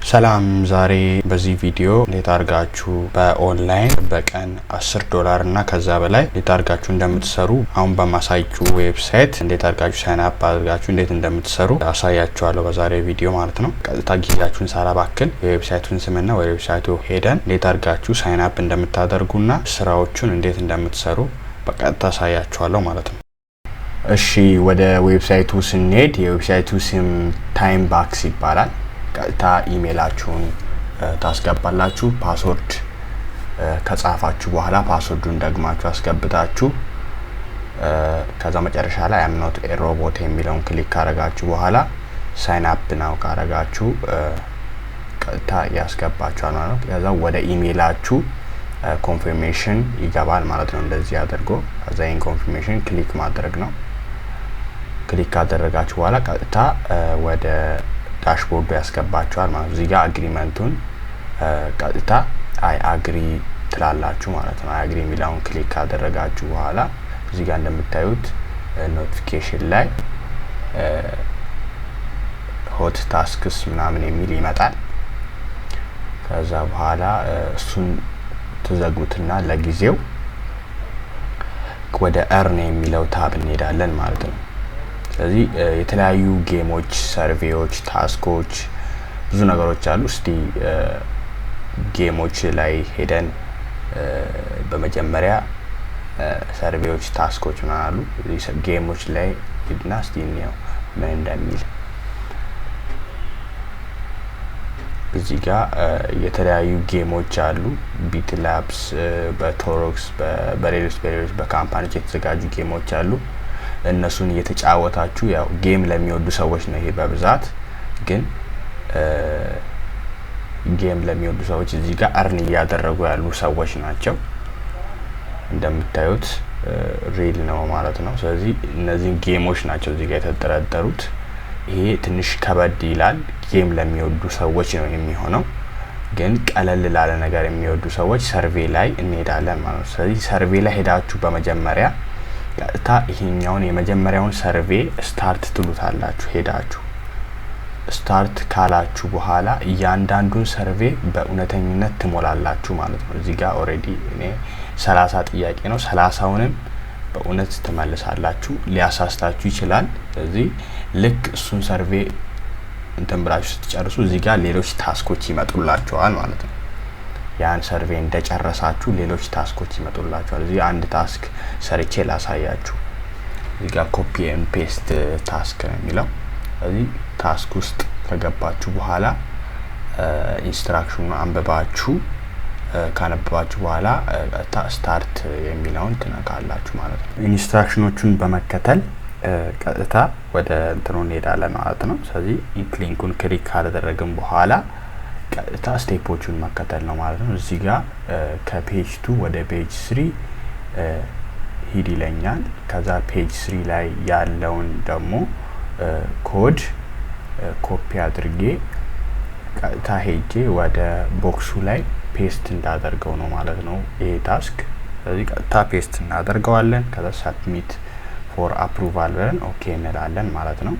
ሰላም ዛሬ በዚህ ቪዲዮ እንዴት አድርጋችሁ በኦንላይን በቀን $10 እና ከዛ በላይ እንዴት አድርጋችሁ እንደምትሰሩ አሁን በማሳያችሁ ዌብሳይት እንዴት አድርጋችሁ ሳይን አፕ አድርጋችሁ እንዴት እንደምትሰሩ አሳያችኋለሁ በዛሬ ቪዲዮ ማለት ነው። ቀጥታ ጊዜያችሁን ሳላባክን የዌብሳይቱን ስምና ወደ ዌብሳይቱ ሄደን እንዴት አድርጋችሁ ሳይን አፕ እንደምታደርጉና ስራዎቹን እንዴት እንደምትሰሩ በቀጥታ አሳያችኋለሁ ማለት ነው። እሺ ወደ ዌብሳይቱ ስንሄድ የዌብሳይቱ ስም ታይም ባክስ ይባላል። ቀጥታ ኢሜላችሁን ታስገባላችሁ። ፓስወርድ ከጻፋችሁ በኋላ ፓስወርዱን ደግማችሁ አስገብታችሁ ከዛ መጨረሻ ላይ አም ኖት ኤ ሮቦት የሚለውን ክሊክ ካረጋችሁ በኋላ ሳይን አፕ ናው ካረጋችሁ ቀጥታ ያስገባችኋል ማለት ነው። ከዛ ወደ ኢሜላችሁ ኮንፊርሜሽን ይገባል ማለት ነው። እንደዚህ አድርጎ ከዛ ይሄን ኮንፊርሜሽን ክሊክ ማድረግ ነው። ክሊክ ካደረጋችሁ በኋላ ቀጥታ ወደ ዳሽቦርዱ ያስገባችኋል ማለት ነው። እዚህ ጋር አግሪመንቱን ቀጥታ አይ አግሪ ትላላችሁ ማለት ነው። አይ አግሪ የሚለውን ክሊክ ካደረጋችሁ በኋላ እዚህ ጋር እንደምታዩት ኖቲፊኬሽን ላይ ሆት ታስክስ ምናምን የሚል ይመጣል። ከዛ በኋላ እሱን ትዘጉትና ለጊዜው ወደ እርን የሚለው ታብ እንሄዳለን ማለት ነው። ስለዚህ የተለያዩ ጌሞች፣ ሰርቬዎች፣ ታስኮች ብዙ ነገሮች አሉ። እስቲ ጌሞች ላይ ሄደን በመጀመሪያ ሰርቬዎች፣ ታስኮች ምናምን አሉ። ጌሞች ላይ ሄድና እስቲ እንየው ምን እንደሚል። እዚህ ጋር የተለያዩ ጌሞች አሉ። ቢት ላብስ፣ በቶሮክስ፣ በሌሎች በካምፓኒዎች የተዘጋጁ ጌሞች አሉ። እነሱን እየተጫወታችሁ ያው ጌም ለሚወዱ ሰዎች ነው ይሄ በብዛት ግን ጌም ለሚወዱ ሰዎች እዚህ ጋር እርን እያደረጉ ያሉ ሰዎች ናቸው። እንደምታዩት ሪል ነው ማለት ነው። ስለዚህ እነዚህ ጌሞች ናቸው እዚህ ጋር የተደረደሩት። ይሄ ትንሽ ከበድ ይላል። ጌም ለሚወዱ ሰዎች ነው የሚሆነው። ግን ቀለል ላለ ነገር የሚወዱ ሰዎች ሰርቬ ላይ እንሄዳለን ማለት ነው። ስለዚህ ሰርቬ ላይ ሄዳችሁ በመጀመሪያ ቀጥታ ይሄኛውን የመጀመሪያውን ሰርቬ ስታርት ትሉታላችሁ። ሄዳችሁ ስታርት ካላችሁ በኋላ እያንዳንዱን ሰርቬ በእውነተኝነት ትሞላላችሁ ማለት ነው። እዚህ ጋር ኦሬዲ እኔ 30 ጥያቄ ነው 30ውንም በእውነት ትመልሳላችሁ። ሊያሳስታችሁ ይችላል። ስለዚህ ልክ እሱን ሰርቬ እንትን ብላችሁ ስትጨርሱ እዚህ ጋር ሌሎች ታስኮች ይመጡላችኋል ማለት ነው። ያን ሰርቬ እንደጨረሳችሁ ሌሎች ታስኮች ይመጡላችኋል። እዚህ አንድ ታስክ ሰርቼ ላሳያችሁ። እዚህ ጋር ኮፒ ኤንድ ፔስት ታስክ ነው የሚለው። እዚህ ታስክ ውስጥ ከገባችሁ በኋላ ኢንስትራክሽኑን አንብባችሁ ካነበባችሁ በኋላ ስታርት የሚለውን ትነካላችሁ ማለት ነው። ኢንስትራክሽኖቹን በመከተል ቀጥታ ወደ እንትኑ እንሄዳለን ማለት ነው። ስለዚህ ሊንኩን ክሊክ ካደረግን በኋላ ቀጥታ ስቴፖቹን መከተል ነው ማለት ነው። እዚህ ጋር ከፔጅ 2 ወደ ፔጅ 3 ሂድ ይለኛል። ከዛ ፔጅ 3 ላይ ያለውን ደግሞ ኮድ ኮፒ አድርጌ ቀጥታ ሄጄ ወደ ቦክሱ ላይ ፔስት እንዳደርገው ነው ማለት ነው ይሄ ታስክ። ስለዚህ ቀጥታ ፔስት እናደርገዋለን። ከዛ ሰብሚት ፎር አፕሩቫል ብለን ኦኬ እንላለን ማለት ነው።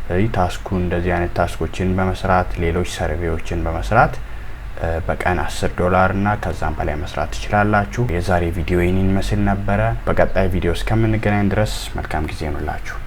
ስለዚህ ታስኩ እንደዚህ አይነት ታስኮችን በመስራት ሌሎች ሰርቬዎችን በመስራት በቀን $10 እና ከዛም በላይ መስራት ትችላላችሁ። የዛሬ ቪዲዮ ይህንን ይመስል ነበረ። በቀጣይ ቪዲዮ እስከምንገናኝ ድረስ መልካም ጊዜ ይሁንላችሁ።